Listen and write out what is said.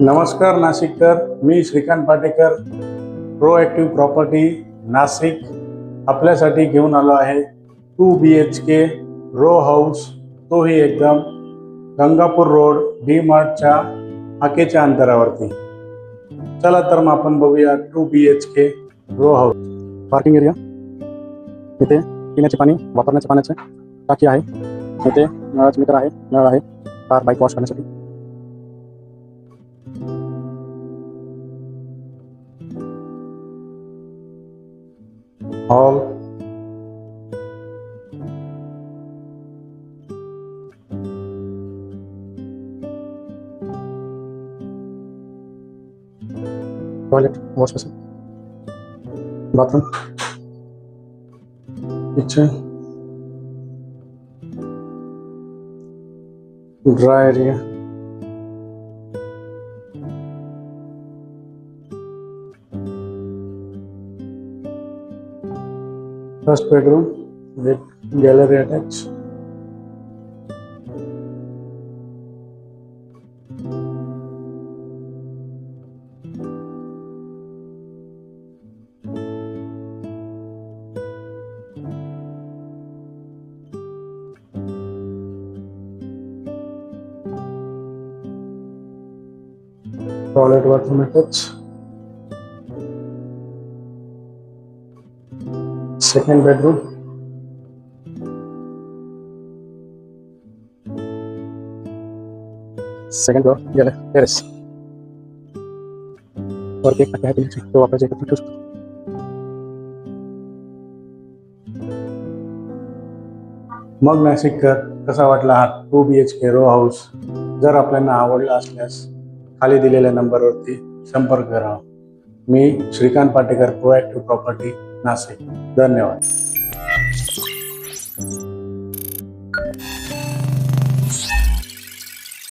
नमस्कार नाशिककर, मी Shrikant Patekar, proactive property Nashik आपल्यासाठी घेऊन आलो आहे 2 BHK रो हाऊस, तोही एकदम गंगापूर रोड डी मार्टच्या हाकेच्या अंतरावरती. चला तर मग आपण बघूया 2 BHK row house. Parking area, इथे पिण्याचे पाणी, वापरण्याच्या पाण्याचे टाकी आहे, इथे नळाचे मीटर आहे, नळ आहे कार बाईक वॉश करण्यासाठी. Hall, toilet, wash basin, bathroom, kitchen, dry area, first bedroom with gallery attach. Toilet bathroom attach. Second bedroom, second floor, गेले टेरेस वरती एक टाकी आहे पिण्याची, तो वापरायचे एकत्र ठेवू शकतो. मग नाशिककर, कसा वाटला हा 2 BHK रो हाऊस? जर आपल्याला आवडला असल्यास खाली दिलेल्या नंबरवरती संपर्क करा. मी श्रीकांत पाटेकर, प्रोएक्टिव्ह प्रॉपर्टी नाशिक. धन्यवाद.